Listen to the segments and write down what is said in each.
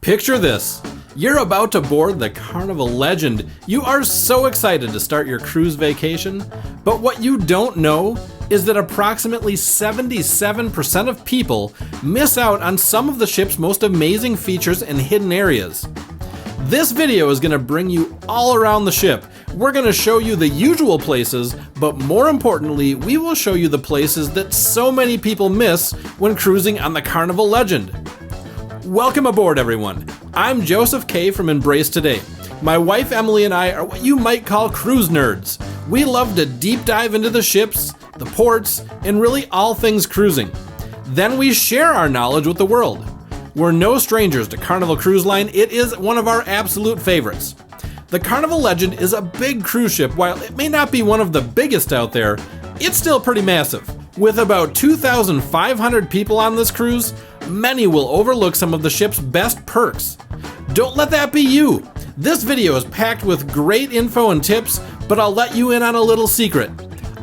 Picture this. You're about to board the Carnival Legend. You are so excited to start your cruise vacation, but what you don't know is that approximately 77% of people miss out on some of the ship's most amazing features and hidden areas. This video is going to bring you all around the ship. We're going to show you the usual places, but more importantly, we will show you the places that so many people miss when cruising on the Carnival Legend. Welcome aboard, everyone. I'm Joseph K. from Embrace Today. My wife Emily and I are what you might call cruise nerds. We love to deep dive into the ships, the ports, and really all things cruising. Then we share our knowledge with the world. We're no strangers to Carnival Cruise Line. It is one of our absolute favorites. The Carnival Legend is a big cruise ship. While it may not be one of the biggest out there, it's still pretty massive. With about 2,500 people on this cruise, many will overlook some of the ship's best perks. Don't let that be you. This video is packed with great info and tips, but I'll let you in on a little secret.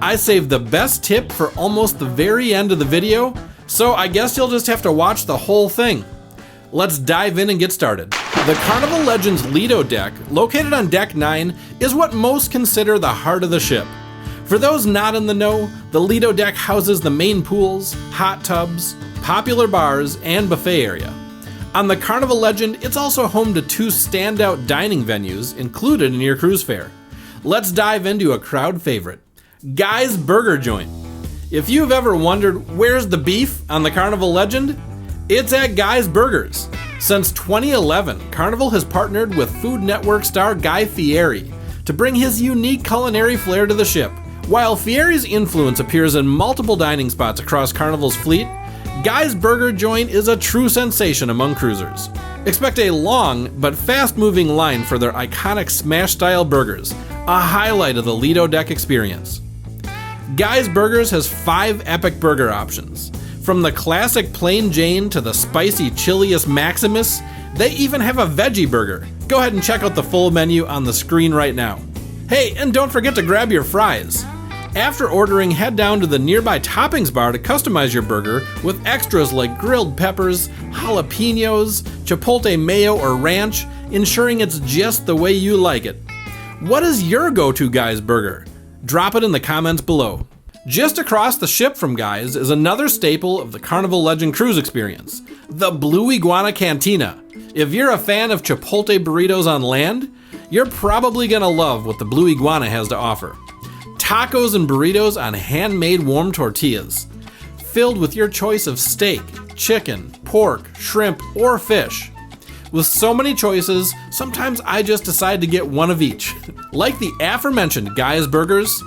I saved the best tip for almost the very end of the video, so I guess you'll just have to watch the whole thing. Let's dive in and get started. The Carnival Legend's Lido deck, located on Deck 9, is what most consider the heart of the ship. For those not in the know, the Lido deck houses the main pools, hot tubs, popular bars, and buffet area. On the Carnival Legend, it's also home to two standout dining venues included in your cruise fare. Let's dive into a crowd favorite, Guy's Burger Joint. If you've ever wondered where's the beef on the Carnival Legend, it's at Guy's Burgers. Since 2011, Carnival has partnered with Food Network star Guy Fieri to bring his unique culinary flair to the ship. While Fieri's influence appears in multiple dining spots across Carnival's fleet, Guy's Burger Joint is a true sensation among cruisers. Expect a long but fast-moving line for their iconic smash-style burgers, a highlight of the Lido deck experience. Guy's Burgers has 5 epic burger options. From the classic Plain Jane to the spicy chiliest Maximus, they even have a veggie burger. Go ahead and check out the full menu on the screen right now. Hey, and don't forget to grab your fries. After ordering, head down to the nearby toppings bar to customize your burger with extras like grilled peppers, jalapenos, chipotle mayo, or ranch, ensuring it's just the way you like it. What is your go-to Guy's Burger? Drop it in the comments below. Just across the ship from Guy's is another staple of the Carnival Legend cruise experience, the BlueIguana Cantina. If you're a fan of chipotle burritos on land, you're probably gonna love what the BlueIguana has to offer. Tacos and burritos on handmade warm tortillas, filled with your choice of steak, chicken, pork, shrimp, or fish. With so many choices, sometimes I just decide to get one of each. Like the aforementioned Guy's Burgers,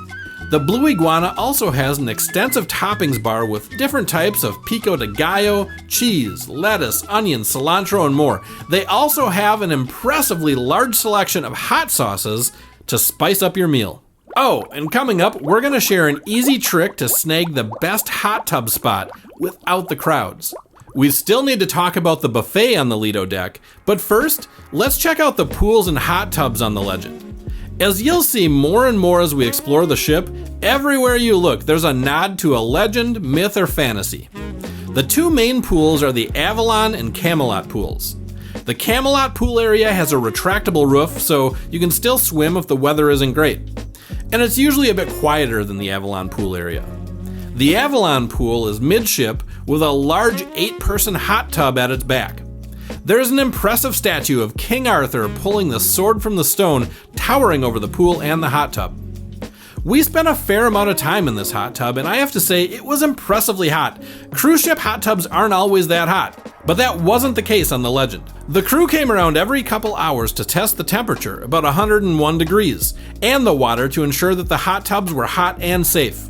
the BlueIguana also has an extensive toppings bar with different types of pico de gallo, cheese, lettuce, onion, cilantro, and more. They also have an impressively large selection of hot sauces to spice up your meal. Oh, and coming up, we're gonna share an easy trick to snag the best hot tub spot without the crowds. We still need to talk about the buffet on the Lido deck, but first, let's check out the pools and hot tubs on the Legend. As you'll see more and more as we explore the ship, everywhere you look, there's a nod to a legend, myth, or fantasy. The two main pools are the Avalon and Camelot pools. The Camelot pool area has a retractable roof, so you can still swim if the weather isn't great. And it's usually a bit quieter than the Avalon pool area. The Avalon pool is midship with a large 8-person hot tub at its back. There's an impressive statue of King Arthur pulling the sword from the stone, towering over the pool and the hot tub. We spent a fair amount of time in this hot tub, and I have to say it was impressively hot. Cruise ship hot tubs aren't always that hot, but that wasn't the case on the Legend. The crew came around every couple hours to test the temperature, about 101 degrees, and the water to ensure that the hot tubs were hot and safe.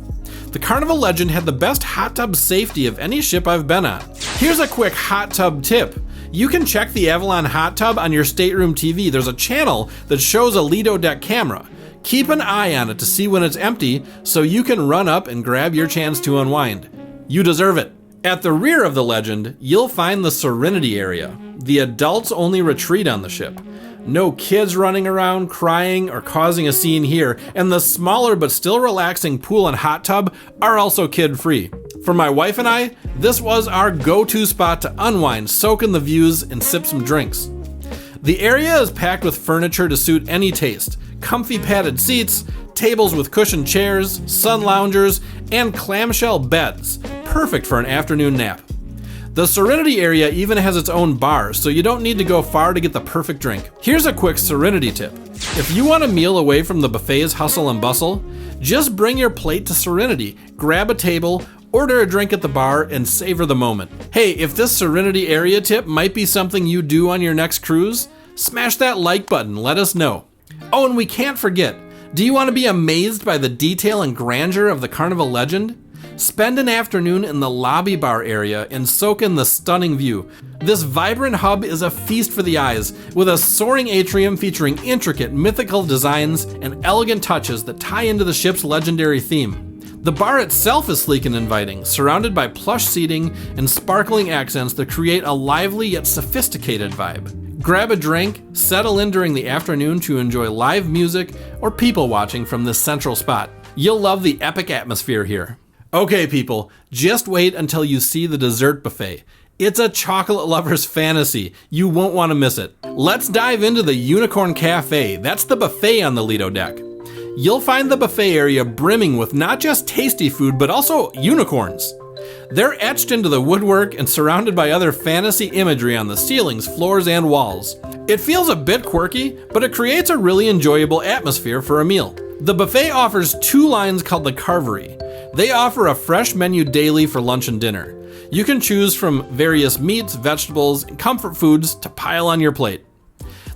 The Carnival Legend had the best hot tub safety of any ship I've been on. Here's a quick hot tub tip. You can check the Avalon hot tub on your stateroom TV. There's a channel that shows a Lido deck camera. Keep an eye on it to see when it's empty so you can run up and grab your chance to unwind. You deserve it. At the rear of the Legend, you'll find the Serenity area, the adults-only retreat on the ship. No kids running around, crying, or causing a scene here, and the smaller but still relaxing pool and hot tub are also kid-free. For my wife and I, this was our go-to spot to unwind, soak in the views, and sip some drinks. The area is packed with furniture to suit any taste. Comfy padded seats, tables with cushioned chairs, sun loungers, and clamshell beds. Perfect for an afternoon nap. The Serenity area even has its own bar, so you don't need to go far to get the perfect drink. Here's a quick Serenity tip. If you want a meal away from the buffet's hustle and bustle, just bring your plate to Serenity, grab a table, order a drink at the bar, and savor the moment. Hey, if this Serenity area tip might be something you do on your next cruise, smash that like button, let us know. Oh, and we can't forget, do you want to be amazed by the detail and grandeur of the Carnival Legend? Spend an afternoon in the lobby bar area and soak in the stunning view. This vibrant hub is a feast for the eyes, with a soaring atrium featuring intricate mythical designs and elegant touches that tie into the ship's legendary theme. The bar itself is sleek and inviting, surrounded by plush seating and sparkling accents that create a lively yet sophisticated vibe. Grab a drink, settle in during the afternoon to enjoy live music or people watching from this central spot. You'll love the epic atmosphere here. Okay, people, just wait until you see the dessert buffet. It's a chocolate lover's fantasy. You won't want to miss it. Let's dive into the Unicorn Cafe. That's the buffet on the Lido deck. You'll find the buffet area brimming with not just tasty food, but also unicorns. They're etched into the woodwork and surrounded by other fantasy imagery on the ceilings, floors, and walls. It feels a bit quirky, but it creates a really enjoyable atmosphere for a meal. The buffet offers two lines called the Carvery. They offer a fresh menu daily for lunch and dinner. You can choose from various meats, vegetables, and comfort foods to pile on your plate.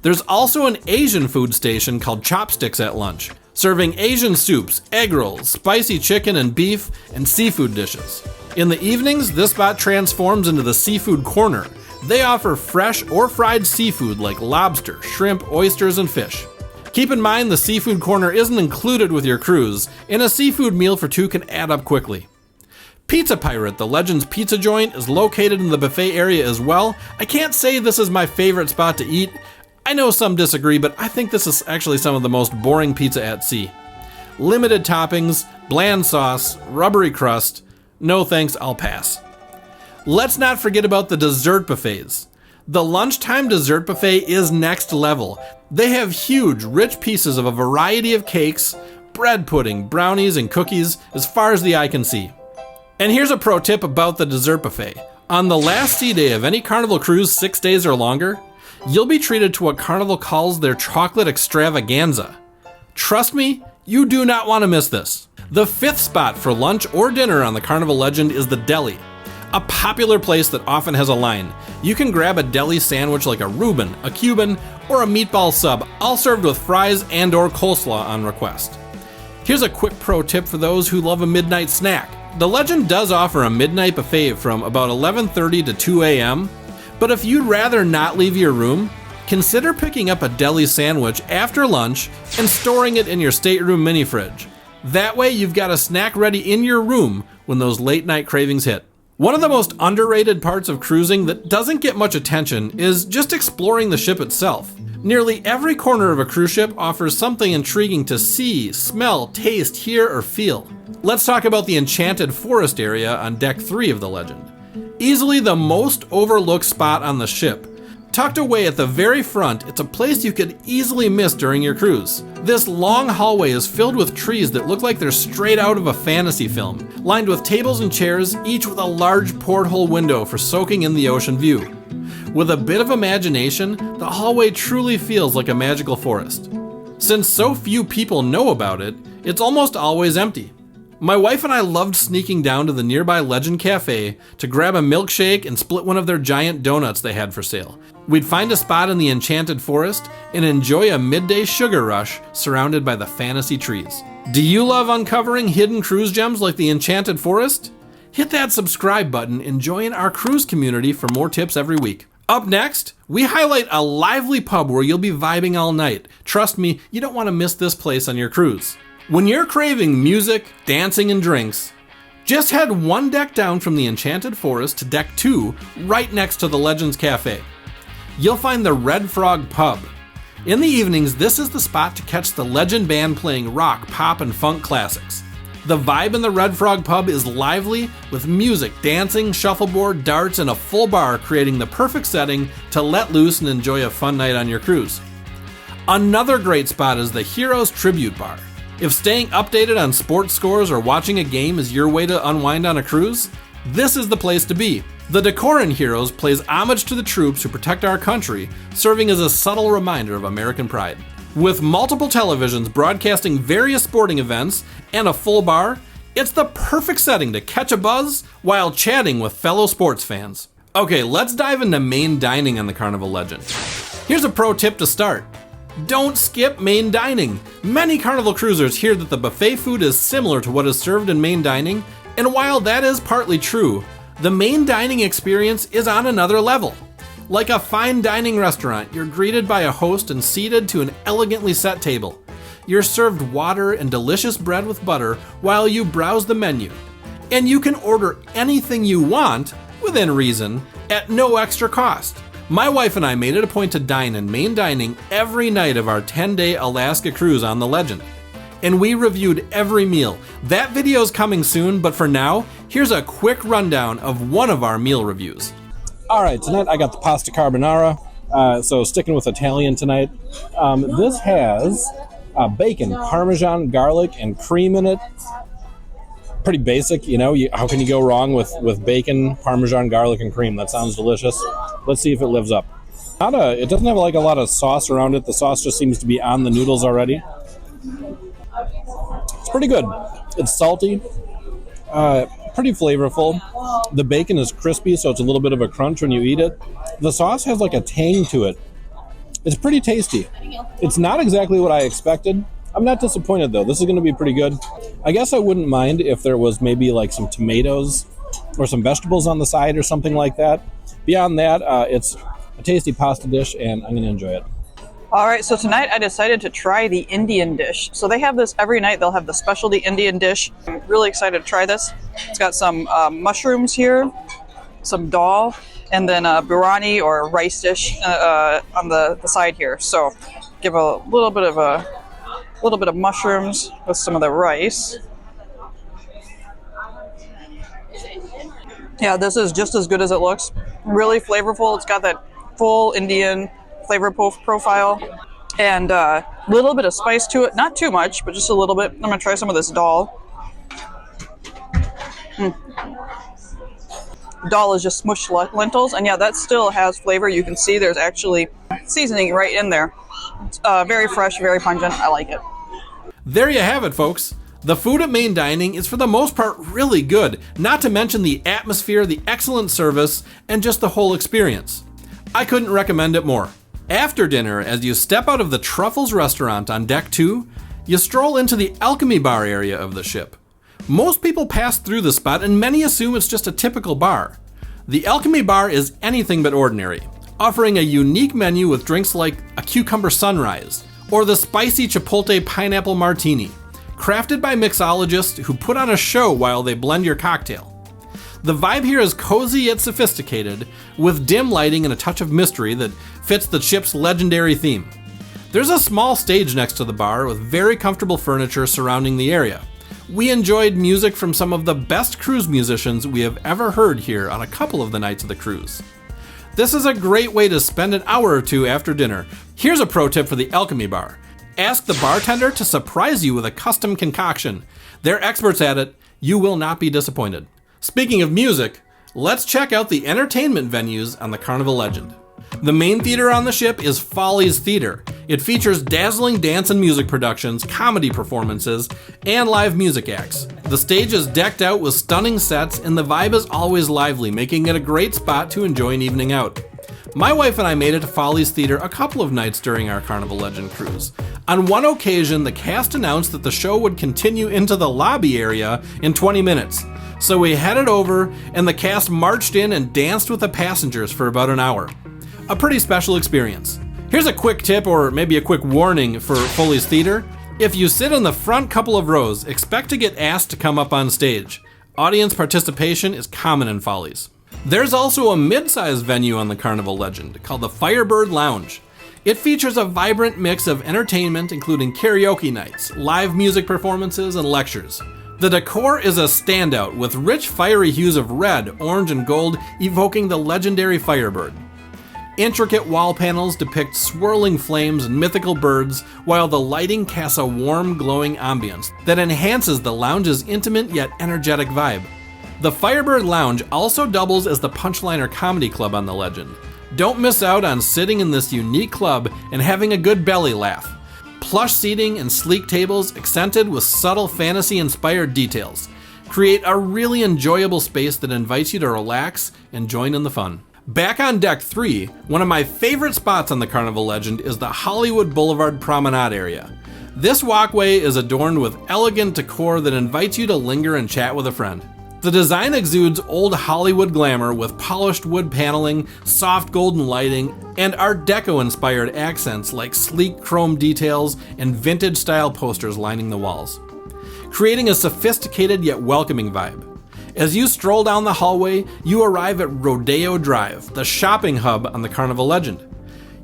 There's also an Asian food station called Chopsticks at lunch, serving Asian soups, egg rolls, spicy chicken and beef, and seafood dishes. In the evenings, this spot transforms into the seafood corner. They offer fresh or fried seafood like lobster, shrimp, oysters, and fish. Keep in mind the seafood corner isn't included with your cruise, and a seafood meal for two can add up quickly. Pizza Pirate, the Legends pizza joint, is located in the buffet area as well. I can't say this is my favorite spot to eat. I know some disagree, but I think this is actually some of the most boring pizza at sea. Limited toppings, bland sauce, rubbery crust. No thanks, I'll pass. Let's not forget about the dessert buffets. The lunchtime dessert buffet is next level. They have huge, rich pieces of a variety of cakes, bread pudding, brownies, and cookies as far as the eye can see. And here's a pro tip about the dessert buffet. On the last sea day of any Carnival cruise 6 days or longer, you'll be treated to what Carnival calls their chocolate extravaganza. Trust me, you do not want to miss this. The fifth spot for lunch or dinner on the Carnival Legend is the Deli, a popular place that often has a line. You can grab a deli sandwich like a Reuben, a Cuban, or a meatball sub, all served with fries and or coleslaw on request. Here's a quick pro tip for those who love a midnight snack. The Legend does offer a midnight buffet from about 11:30 to 2 a.m., but if you'd rather not leave your room, consider picking up a deli sandwich after lunch and storing it in your stateroom mini fridge. That way you've got a snack ready in your room when those late night cravings hit. One of the most underrated parts of cruising that doesn't get much attention is just exploring the ship itself. Nearly every corner of a cruise ship offers something intriguing to see, smell, taste, hear, or feel. Let's talk about the Enchanted Forest area on Deck 3 of the Legend. Easily the most overlooked spot on the ship. Tucked away at the very front, it's a place you could easily miss during your cruise. This long hallway is filled with trees that look like they're straight out of a fantasy film, lined with tables and chairs, each with a large porthole window for soaking in the ocean view. With a bit of imagination, the hallway truly feels like a magical forest. Since so few people know about it, it's almost always empty. My wife and I loved sneaking down to the nearby Legend Cafe to grab a milkshake and split one of their giant donuts they had for sale. We'd find a spot in the Enchanted Forest and enjoy a midday sugar rush surrounded by the fantasy trees. Do you love uncovering hidden cruise gems like the Enchanted Forest? Hit that subscribe button and join our cruise community for more tips every week. Up next, we highlight a lively pub where you'll be vibing all night. Trust me, you don't want to miss this place on your cruise. When you're craving music, dancing, and drinks, just head one deck down from the Enchanted Forest to Deck 2, right next to the Legends Cafe. You'll find the RedFrog Pub. In the evenings, this is the spot to catch the Legend band playing rock, pop, and funk classics. The vibe in the RedFrog Pub is lively, with music, dancing, shuffleboard, darts, and a full bar creating the perfect setting to let loose and enjoy a fun night on your cruise. Another great spot is the Heroes Tribute Bar. If staying updated on sports scores or watching a game is your way to unwind on a cruise, this is the place to be. The decor in Heroes plays homage to the troops who protect our country, serving as a subtle reminder of American pride. With multiple televisions broadcasting various sporting events and a full bar, it's the perfect setting to catch a buzz while chatting with fellow sports fans. Okay, let's dive into main dining on the Carnival Legend. Here's a pro tip to start. Don't skip main dining. Many Carnival cruisers hear that the buffet food is similar to what is served in main dining, and while that is partly true, the main dining experience is on another level. Like a fine dining restaurant, you're greeted by a host and seated to an elegantly set table. You're served water and delicious bread with butter while you browse the menu. And you can order anything you want, within reason, at no extra cost. My wife and I made it a point to dine in main dining every night of our 10-day Alaska cruise on the Legend. And we reviewed every meal. That video's coming soon, but for now, here's a quick rundown of one of our meal reviews. All right, tonight I got the pasta carbonara, so sticking with Italian tonight. This has bacon, Parmesan, garlic, and cream in it. Pretty basic, you know, how can you go wrong with bacon, Parmesan, garlic, and cream? That sounds delicious. Let's see if it lives up. It doesn't have like a lot of sauce around it. The sauce just seems to be on the noodles already. It's pretty good. It's salty. Pretty flavorful. The bacon is crispy, so it's a little bit of a crunch when you eat it. The sauce has like a tang to it. It's pretty tasty. It's not exactly what I expected. I'm not disappointed though. This is going to be pretty good. I guess I wouldn't mind if there was maybe like some tomatoes or some vegetables on the side or something like that. Beyond that, it's a tasty pasta dish and I'm going to enjoy it. All right, so tonight I decided to try the Indian dish. So they have this every night. They'll have the specialty Indian dish. I'm really excited to try this. It's got some mushrooms here, some dal, and then a biryani or rice dish on the side here. So give a little bit of mushrooms with some of the rice. Yeah, this is just as good as it looks. Really flavorful. It's got that full Indian flavor profile and a little bit of spice to it. Not too much, but just a little bit. I'm gonna try some of this dal. Dal is just smushed lentils, and yeah, that still has flavor. You can see there's actually seasoning right in there. It's very fresh, very pungent. I like it. There you have it, folks. The food at main dining is for the most part really good, not to mention the atmosphere, the excellent service, and just the whole experience. I couldn't recommend it more. After dinner, as you step out of the Truffles restaurant on deck 2, you stroll into the Alchemy Bar area of the ship. Most people pass through the spot and many assume it's just a typical bar. The Alchemy Bar is anything but ordinary, offering a unique menu with drinks like a cucumber sunrise or the spicy chipotle pineapple martini, crafted by mixologists who put on a show while they blend your cocktail. The vibe here is cozy yet sophisticated, with dim lighting and a touch of mystery that fits the ship's legendary theme. There's a small stage next to the bar with very comfortable furniture surrounding the area. We enjoyed music from some of the best cruise musicians we have ever heard here on a couple of the nights of the cruise. This is a great way to spend an hour or two after dinner. Here's a pro tip for the Alchemy Bar. Ask the bartender to surprise you with a custom concoction. They're experts at it. You will not be disappointed. Speaking of music, let's check out the entertainment venues on the Carnival Legend. The main theater on the ship is Follies Theater. It features dazzling dance and music productions, comedy performances, and live music acts. The stage is decked out with stunning sets, and the vibe is always lively, making it a great spot to enjoy an evening out. My wife and I made it to Follies Theater a couple of nights during our Carnival Legend cruise. On one occasion, the cast announced that the show would continue into the lobby area in 20 minutes. So we headed over, and the cast marched in and danced with the passengers for about an hour. A pretty special experience. Here's a quick tip, or maybe a quick warning for Follies Theater. If you sit in the front couple of rows, expect to get asked to come up on stage. Audience participation is common in Follies. There's also a mid-sized venue on the Carnival Legend called the Firebird Lounge. It features a vibrant mix of entertainment, including karaoke nights, live music performances, and lectures. The decor is a standout with rich fiery hues of red, orange, and gold evoking the legendary Firebird. Intricate wall panels depict swirling flames and mythical birds, while the lighting casts a warm, glowing ambience that enhances the lounge's intimate yet energetic vibe. The Firebird Lounge also doubles as the Punchliner Comedy Club on the Legend. Don't miss out on sitting in this unique club and having a good belly laugh. Plush seating and sleek tables accented with subtle fantasy-inspired details create a really enjoyable space that invites you to relax and join in the fun. Back on Deck 3, one of my favorite spots on the Carnival Legend is the Hollywood Boulevard Promenade area. This walkway is adorned with elegant decor that invites you to linger and chat with a friend. The design exudes old Hollywood glamour with polished wood paneling, soft golden lighting, and Art Deco-inspired accents like sleek chrome details and vintage-style posters lining the walls, creating a sophisticated yet welcoming vibe. As you stroll down the hallway, you arrive at Rodeo Drive, the shopping hub on the Carnival Legend.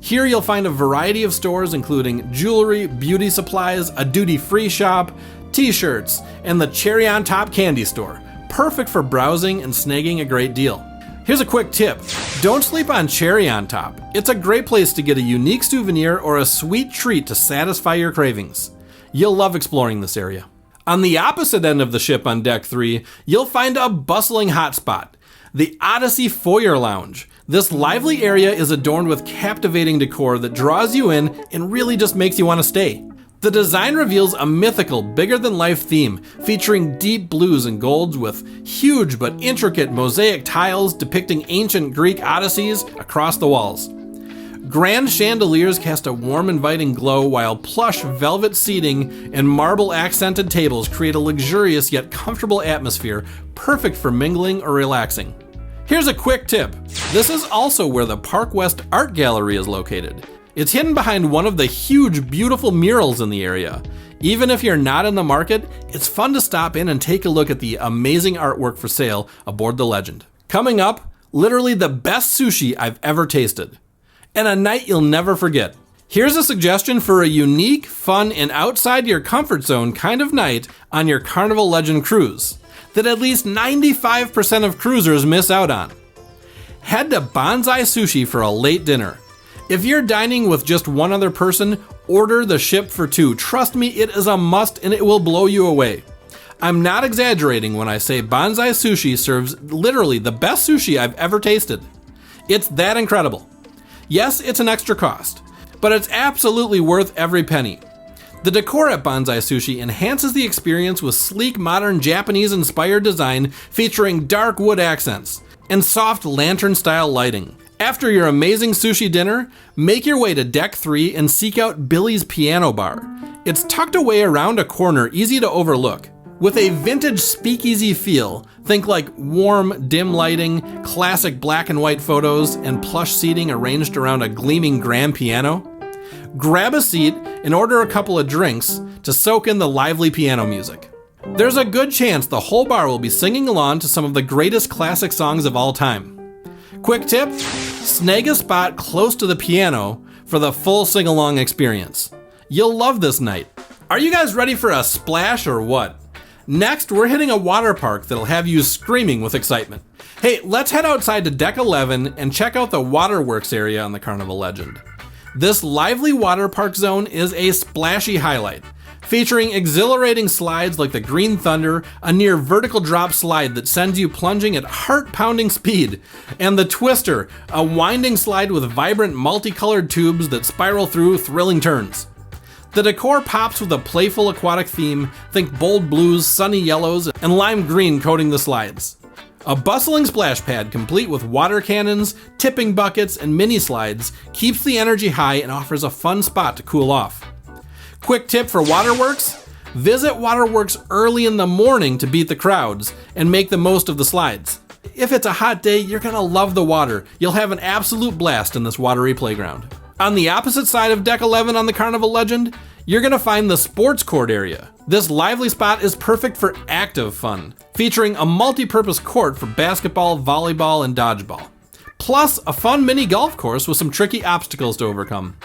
Here you'll find a variety of stores including jewelry, beauty supplies, a duty-free shop, t-shirts, and the Cherry on Top candy store, perfect for browsing and snagging a great deal. Here's a quick tip. Don't sleep on Cherry on Top. It's a great place to get a unique souvenir or a sweet treat to satisfy your cravings. You'll love exploring this area. On the opposite end of the ship on Deck 3, you'll find a bustling hotspot, the Odyssey Foyer Lounge. This lively area is adorned with captivating decor that draws you in and really just makes you want to stay. The design reveals a mythical, bigger-than-life theme featuring deep blues and golds with huge but intricate mosaic tiles depicting ancient Greek odysseys across the walls. Grand chandeliers cast a warm, inviting glow, while plush velvet seating and marble accented tables create a luxurious yet comfortable atmosphere, perfect for mingling or relaxing. Here's a quick tip. This is also where the Park West Art Gallery is located. It's hidden behind one of the huge, beautiful murals in the area. Even if you're not in the market, it's fun to stop in and take a look at the amazing artwork for sale aboard the Legend. Coming up, literally the best sushi I've ever tasted, and a night you'll never forget. Here's a suggestion for a unique, fun, and outside your comfort zone kind of night on your Carnival Legend cruise that at least 95% of cruisers miss out on. Head to Bonsai Sushi for a late dinner. If you're dining with just one other person, order the ship for two. Trust me, it is a must and it will blow you away. I'm not exaggerating when I say Bonsai Sushi serves literally the best sushi I've ever tasted. It's that incredible. Yes, it's an extra cost, but it's absolutely worth every penny. The decor at Bonsai Sushi enhances the experience with sleek, modern Japanese-inspired design featuring dark wood accents and soft lantern-style lighting. After your amazing sushi dinner, make your way to Deck 3 and seek out Billy's Piano Bar. It's tucked away around a corner, easy to overlook. With a vintage speakeasy feel, think like warm, dim lighting, classic black and white photos, and plush seating arranged around a gleaming grand piano. Grab a seat and order a couple of drinks to soak in the lively piano music. There's a good chance the whole bar will be singing along to some of the greatest classic songs of all time. Quick tip, snag a spot close to the piano for the full sing-along experience. You'll love this night. Are you guys ready for a splash or what? Next, we're hitting a water park that'll have you screaming with excitement. Hey, let's head outside to Deck 11 and check out the Waterworks area on the Carnival Legend. This lively water park zone is a splashy highlight, featuring exhilarating slides like the Green Thunder, a near vertical drop slide that sends you plunging at heart-pounding speed, and the Twister, a winding slide with vibrant multicolored tubes that spiral through thrilling turns. The decor pops with a playful aquatic theme, think bold blues, sunny yellows, and lime green coating the slides. A bustling splash pad complete with water cannons, tipping buckets, and mini slides keeps the energy high and offers a fun spot to cool off. Quick tip for Waterworks, visit Waterworks early in the morning to beat the crowds and make the most of the slides. If it's a hot day, you're gonna love the water. You'll have an absolute blast in this watery playground. On the opposite side of Deck 11 on the Carnival Legend, you're gonna find the sports court area. This lively spot is perfect for active fun, featuring a multi-purpose court for basketball, volleyball, and dodgeball. Plus, a fun mini golf course with some tricky obstacles to overcome.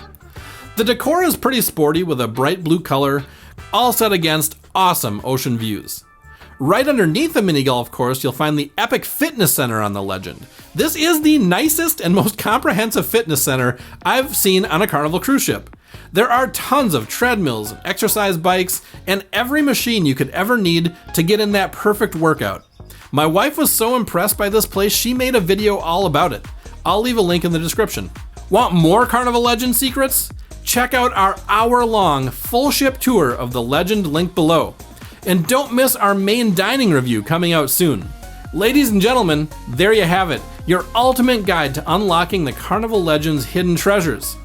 The decor is pretty sporty with a bright blue color, all set against awesome ocean views. Right underneath the mini golf course, you'll find the Epic Fitness Center on the Legend. This is the nicest and most comprehensive fitness center I've seen on a Carnival cruise ship. There are tons of treadmills and exercise bikes and every machine you could ever need to get in that perfect workout. My wife was so impressed by this place, she made a video all about it. I'll leave a link in the description. Want more Carnival Legend secrets? Check out our hour-long full ship tour of the Legend link below. And don't miss our main dining review coming out soon. Ladies and gentlemen, there you have it, your ultimate guide to unlocking the Carnival Legend's hidden treasures.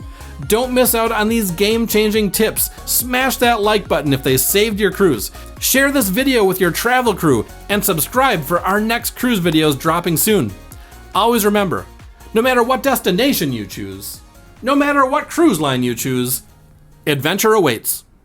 Don't miss out on these game-changing tips. Smash that like button if they saved your cruise. Share this video with your travel crew and subscribe for our next cruise videos dropping soon. Always remember, no matter what destination you choose, no matter what cruise line you choose, adventure awaits.